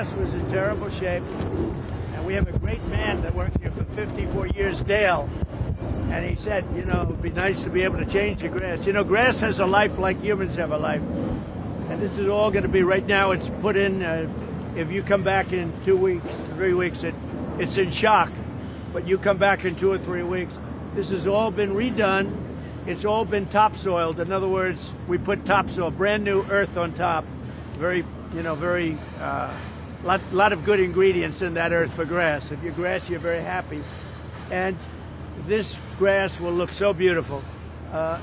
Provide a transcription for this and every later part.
grass was in terrible shape, and we have a great man that works here for 54 years, Dale, and he said, you know, it would be nice to be able to change the grass. You know, grass has a life like humans have a life, and this is all going to be, right now it's put in, if you come back in 2 weeks, 3 weeks, it's in shock, but you come back in 2 or 3 weeks, this has all been redone. It's all been topsoiled. In other words, we put topsoil, brand new earth on top. Very, lot of good ingredients in that earth for grass. If you're grass, you're very happy. And this grass will look so beautiful.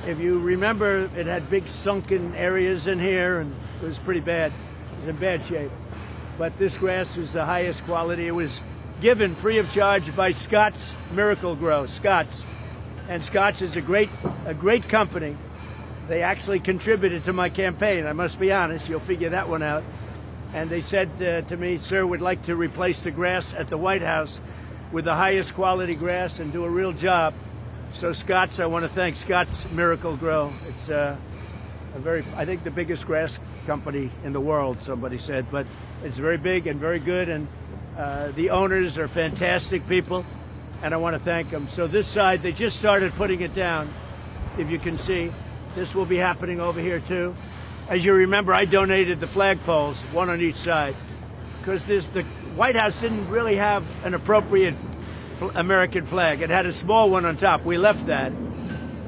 If you remember, it had big sunken areas in here, and it was pretty bad. It was in bad shape. But this grass is the highest quality. It was given free of charge by Scott's Miracle-Gro, Scott's. And Scott's is a great company. They actually contributed to my campaign. I must be honest, you'll figure that one out. And they said to me, sir, we'd like to replace the grass at the White House with the highest quality grass and do a real job. So Scott's, I want to thank Scott's Miracle-Gro. It's I think the biggest grass company in the world, somebody said, but it's very big and very good, and the owners are fantastic people. And I want to thank them. So this side, they just started putting it down. If you can see, this will be happening over here too. As you remember, I donated the flagpoles, one on each side, because the White House didn't really have an appropriate American flag. It had a small one on top. We left that,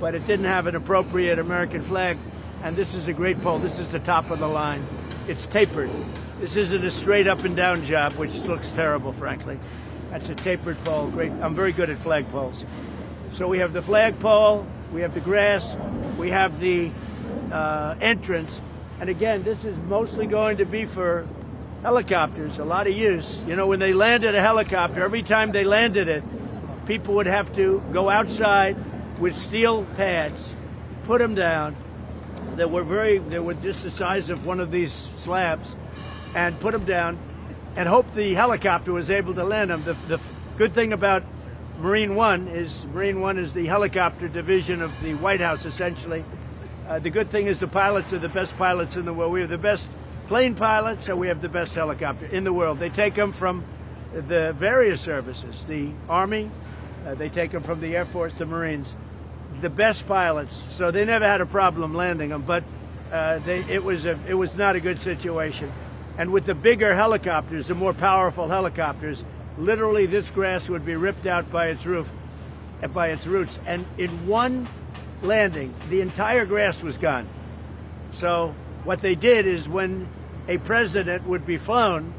but it didn't have an appropriate American flag. And this is a great pole. This is the top of the line. It's tapered. This isn't a straight up and down job, which looks terrible, frankly. That's a tapered pole. Great. I'm very good at flagpoles. So we have the flagpole, we have the grass, we have the entrance. And again, this is mostly going to be for helicopters, a lot of use. You know, when they landed a helicopter, every time they landed it, people would have to go outside with steel pads, put them down. They were just the size of one of these slabs, and put them down, and hope the helicopter was able to land them. The good thing about Marine One is the helicopter division of the White House, essentially. The good thing is the pilots are the best pilots in the world. We have the best plane pilots, and we have the best helicopter in the world. They take them from the various services, the Army, they take them from the Air Force, the Marines, the best pilots. So they never had a problem landing them, but it was not a good situation. And with the bigger helicopters, the more powerful helicopters, literally this grass would be ripped out by its roots. And in one landing, the entire grass was gone. So what they did is when a president would be flown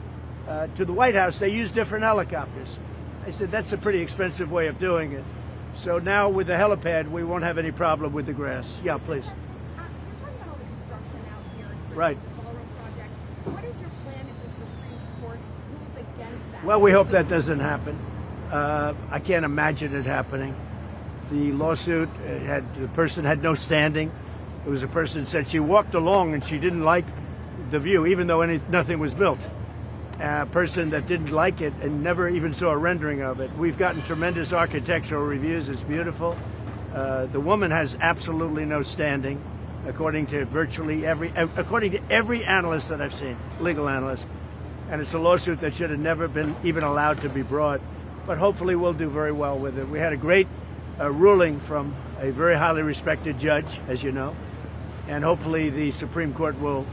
to the White House, they used different helicopters. I said, that's a pretty expensive way of doing it. So now with the helipad, we won't have any problem with the grass. Yeah, please. Talking about all the construction out here, right. The Ballroom Project. What is your plan if the Supreme Court rules against that? Well, we hope that doesn't happen. I can't imagine it happening. The lawsuit the person had no standing. It was a person said she walked along and she didn't like the view, even though nothing was built. A person that didn't like it and never even saw a rendering of it. We've gotten tremendous architectural reviews. It's beautiful. The woman has absolutely no standing, according to every analyst that I've seen, legal analyst. And it's a lawsuit that should have never been even allowed to be brought. But hopefully we'll do very well with it. We had a great ruling from a very highly respected judge, as you know, and hopefully the Supreme Court will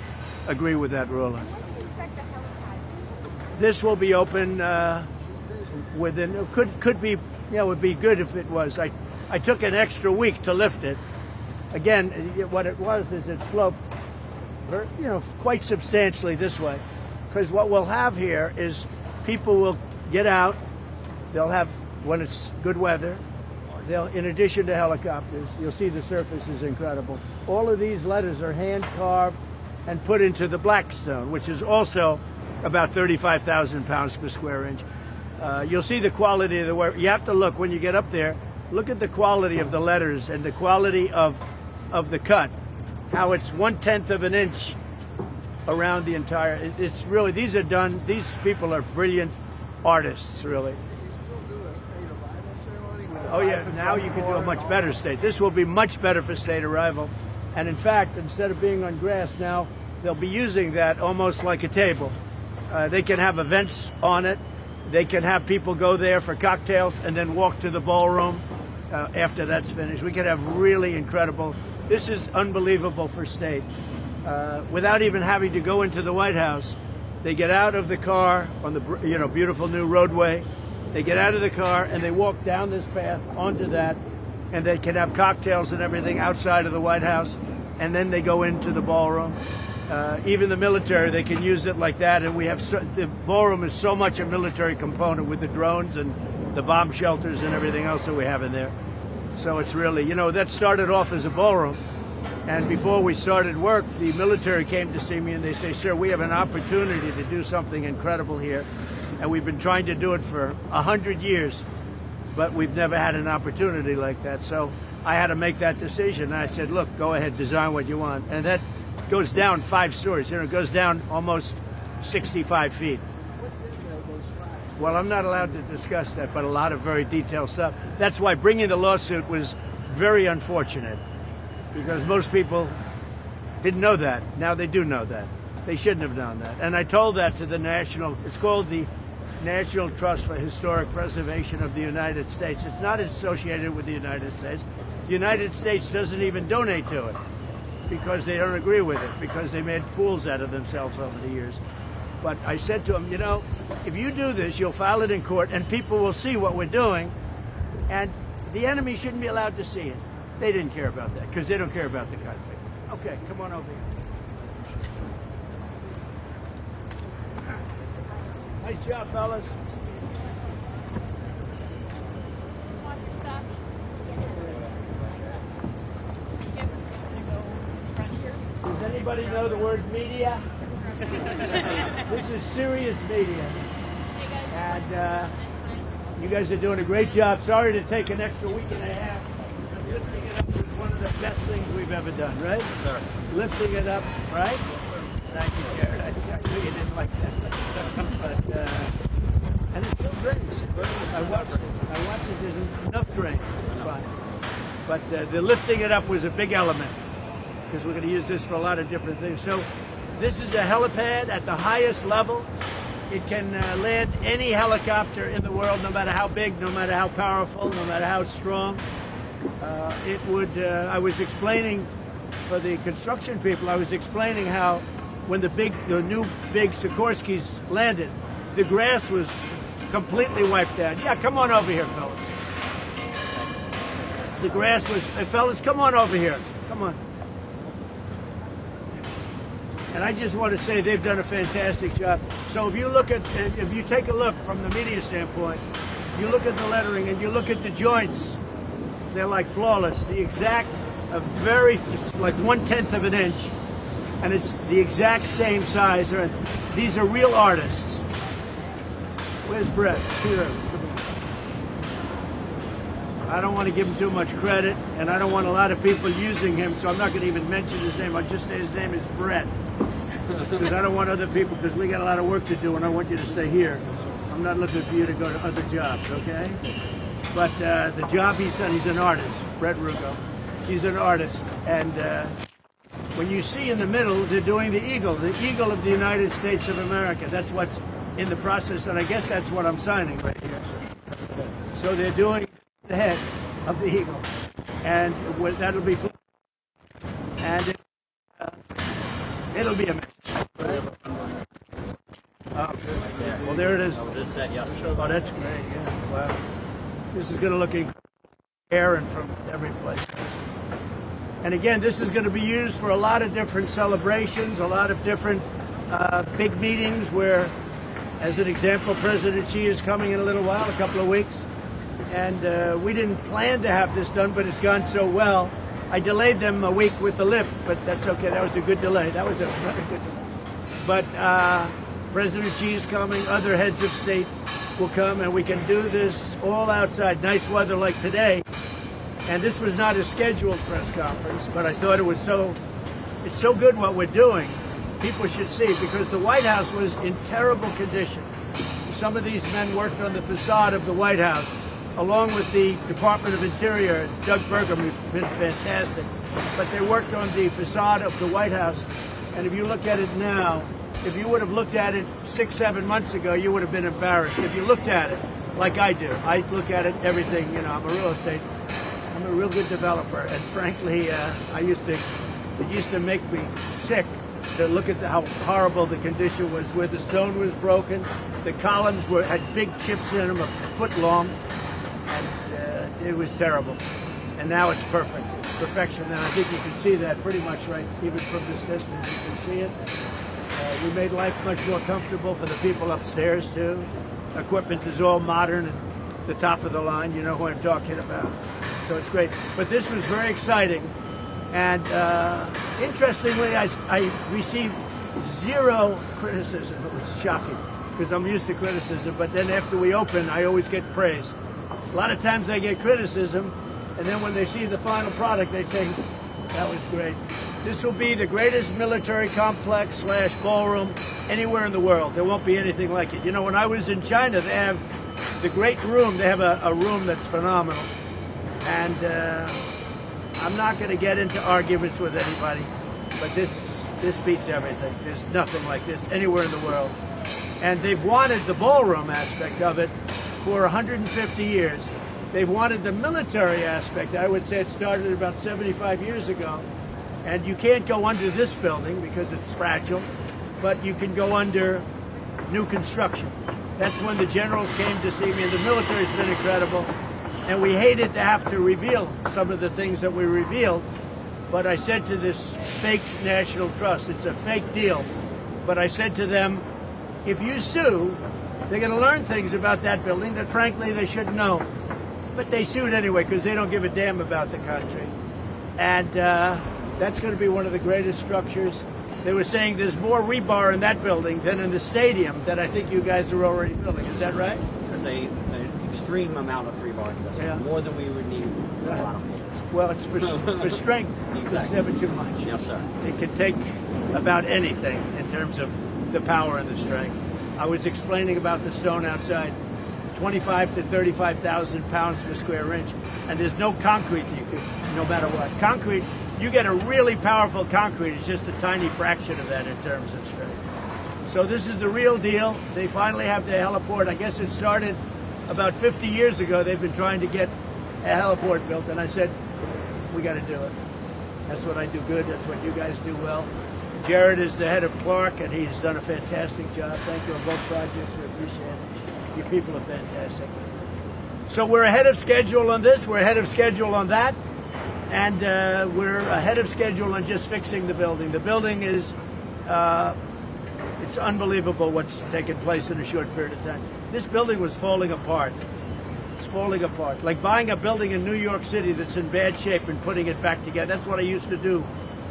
agree with that ruling. When do you expect the helipad? This will be open within. Could be. Yeah, it would be good if it was. I took an extra week to lift it. Again, what it was is it sloped, quite substantially this way, because what we'll have here is people will get out. They'll have, when it's good weather, in addition to helicopters, you'll see the surface is incredible. All of these letters are hand carved and put into the Blackstone, which is also about 35,000 pounds per square inch. You'll see the quality of the work. You have to look when you get up there. Look at the quality of the letters and the quality of the cut. How it's 1/10 of an inch around the entire. It's really, these are done. These people are brilliant artists, really. Oh yeah, now you can do a much better state. This will be much better for state arrival. And in fact, instead of being on grass now, they'll be using that almost like a table. They can have events on it. They can have people go there for cocktails and then walk to the ballroom after that's finished. We can have really incredible. This is unbelievable for state. Without even having to go into the White House, they get out of the car on the beautiful new roadway. They get out of the car and they walk down this path onto that, and they can have cocktails and everything outside of the White House, and then they go into the ballroom. Even the military, they can use it like that, and we have the ballroom is so much a military component with the drones and the bomb shelters and everything else that we have in there. So it's really, that started off as a ballroom. And before we started work, the military came to see me and they say, sir, we have an opportunity to do something incredible here. And we've been trying to do it for 100 years, but we've never had an opportunity like that. So I had to make that decision. And I said, look, go ahead, design what you want. And that goes down 5 stories. It goes down almost 65 feet. Well, I'm not allowed to discuss that, but a lot of very detailed stuff. That's why bringing the lawsuit was very unfortunate, because most people didn't know that. Now they do know that. They shouldn't have known that. And I told that to it's called the National Trust for Historic Preservation of the United States. It's not associated with the United States. The United States doesn't even donate to it because they don't agree with it, because they made fools out of themselves over the years. But I said to them, if you do this, you'll file it in court and people will see what we're doing, and the enemy shouldn't be allowed to see it. They didn't care about that because they don't care about the country. Okay, come on over here. Nice job, fellas. Does anybody know the word media? This is serious media. And you guys are doing a great job. Sorry to take an extra week and a half. Lifting it up was one of the best things we've ever done, right? Yes, sir. Lifting it up, right? Yes, sir. Thank you, Jared. I knew you didn't like that. But, and it's still great. I watched it. There's enough grain. It's fine. But the lifting it up was a big element, because we're going to use this for a lot of different things. So this is a helipad at the highest level. It can land any helicopter in the world, no matter how big, no matter how powerful, no matter how strong. It would, I was explaining for the construction people, I was explaining how when the new big Sikorskys landed, the grass was completely wiped out. Yeah, come on over here, fellas. The grass was, fellas, come on over here. Come on. And I just want to say they've done a fantastic job. So if you take a look from the media standpoint, you look at the lettering and you look at the joints, they're like flawless. It's like 1/10 of an inch, and it's the exact same size. These are real artists. Where's Brett? Here. I don't want to give him too much credit, and I don't want a lot of people using him, so I'm not going to even mention his name. I'll just say his name is Brett, because I don't want other people, because we got a lot of work to do, and I want you to stay here. I'm not looking for you to go to other jobs, okay? But the job he's done, he's an artist, Brett Rugo. He's an artist. And when you see in the middle, they're doing the eagle of the United States of America. That's what's in the process, and I guess that's what I'm signing right here. So they're doing the head of the eagle. And that'll be fun. And it'll be amazing. Right? Well, there it is. That was this set yesterday. Oh, that's great. Yeah. Wow. This is going to look incredible. Aaron from every place. And again, this is going to be used for a lot of different celebrations, a lot of different big meetings where, as an example, President Xi is coming in a little while, a couple of weeks. And we didn't plan to have this done, but it's gone so well. I delayed them a week with the lift, but that's okay. That was a good delay. That was a very good delay. But President Xi is coming. Other heads of state will come, and we can do this all outside. Nice weather like today. And this was not a scheduled press conference, but I thought it's so good what we're doing. People should see, because the White House was in terrible condition. Some of these men worked on the facade of the White House, along with the Department of Interior, Doug Burgum, who's been fantastic. But they worked on the facade of the White House. And if you look at it now, if you would have looked at it 6, 7 months ago, you would have been embarrassed. If you looked at it like I do, I look at it everything. You know, I'm a real good developer, and frankly, it used to make me sick to look at how horrible the condition was, where the stone was broken, the columns had big chips in them, a foot long, and it was terrible. And now it's perfect. It's perfection, and I think you can see that pretty much right, even from this distance. You can see it. We made life much more comfortable for the people upstairs too. Equipment is all modern and the top of the line. You know who I'm talking about. So it's great. But this was very exciting. And interestingly, I received zero criticism. It was shocking because I'm used to criticism. But then after we open, I always get praise. A lot of times I get criticism, and then when they see the final product, they say, that was great. This will be the greatest military complex / ballroom anywhere in the world. There won't be anything like it. You know, when I was in China, they have the great room. They have a room that's phenomenal. And I'm not going to get into arguments with anybody, but this beats everything. There's nothing like this anywhere in the world. And they've wanted the ballroom aspect of it for 150 years. They've wanted the military aspect. I would say it started about 75 years ago. And you can't go under this building because it's fragile, but you can go under new construction. That's when the generals came to see me, and the military's been incredible. And we hated to have to reveal some of the things that we revealed, but I said to this fake National Trust, it's a fake deal, but I said to them, if you sue, they're going to learn things about that building that frankly they shouldn't know. But they sued anyway because they don't give a damn about the country. And that's going to be one of the greatest structures. They were saying there's more rebar in that building than in the stadium that I think you guys are already building. Is that right? There's an extreme amount of rebar. Yeah. More than we would need in a lot of places. Well, it's for strength. Exactly. It's never too much. Yes, sir. It can take about anything in terms of the power and the strength. I was explaining about the stone outside, 25 to 35,000 pounds per square inch, and there's no concrete you could, no matter what. Concrete, you get a really powerful concrete, it's just a tiny fraction of that in terms of strength. So this is the real deal. They finally have the heliport. I guess it started about 50 years ago. They've been trying to get a heliport built, and I said, we got to do it. That's what I do good. That's what you guys do well. Jared is the head of Clark, and he's done a fantastic job. Thank you on both projects. We appreciate it. You people are fantastic. So we're ahead of schedule on this. We're ahead of schedule on that. And we're ahead of schedule on just fixing the building. The building is, it's unbelievable what's taken place in a short period of time. This building was falling apart. It's falling apart. Like buying a building in New York City that's in bad shape and putting it back together. That's what I used to do.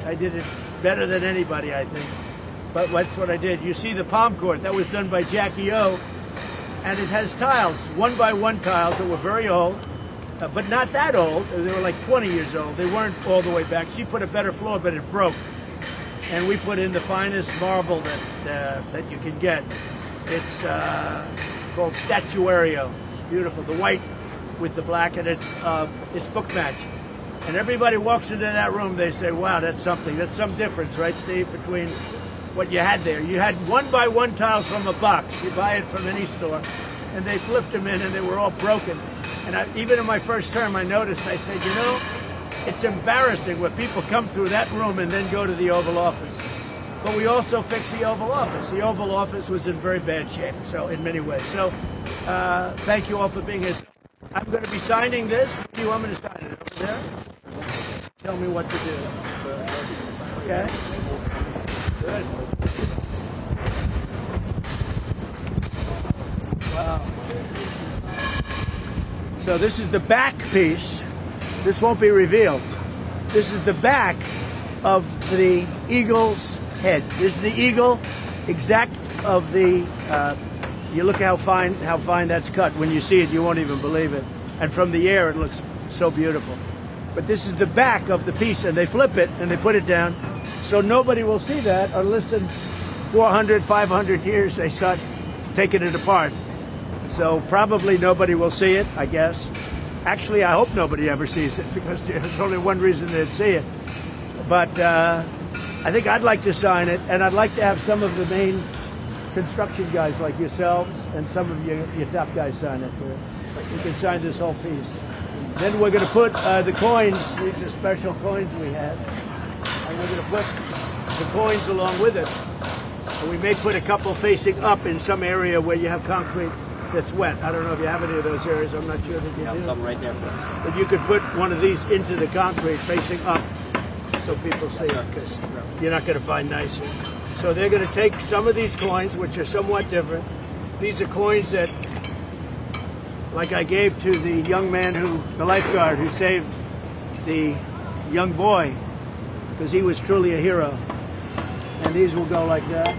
I did it better than anybody, I think. But that's what I did. You see the Palm Court, that was done by Jackie O. And it has tiles, 1x1 tiles that were very old. But not that old. They were like 20 years old. They weren't all the way back. She put a better floor, but it broke. And we put in the finest marble that you can get. It's called Statuario. It's beautiful. The white with the black, and it's book match. And everybody walks into that room, they say, wow, that's something. That's some difference, right, Steve, between what you had there. You had 1x1 tiles from a box. You buy it from any store. And they flipped them in, and they were all broken. And even in my first term, I noticed, I said, you know, it's embarrassing when people come through that room and then go to the Oval Office. But we also fixed the Oval Office. The Oval Office was in very bad shape, so in many ways. So thank you all for being here. I'm going to be signing this. Do you want me to sign it over there? Tell me what to do. Okay? Good. Wow. So this is the back piece. This won't be revealed. This is the back of the eagle's head. This is the eagle exact of the, you look how fine that's cut. When you see it, you won't even believe it. And from the air, it looks so beautiful. But this is the back of the piece, and they flip it and they put it down. So nobody will see that unless in 400, 500 years they start taking it apart. So probably nobody will see it, I guess. Actually, I hope nobody ever sees it because there's only one reason they'd see it. But I think I'd like to sign it, and I'd like to have some of the main construction guys like yourselves and some of your top guys sign it. You can sign this whole piece. Then we're going to put the coins. These are special coins we have, and we're going to put the coins along with it. And we may put a couple facing up in some area where you have concrete that's wet. I don't know if you have any of those areas. I'm not sure that you do. Some right there for us. But you could put one of these into the concrete facing up so people see it, because you're not going to find nicer. So they're going to take some of these coins, which are somewhat different. These are coins that, like I gave to the young man the lifeguard who saved the young boy, because he was truly a hero. And these will go like that.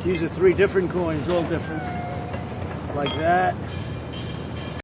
These are 3 different coins, all different. Like that.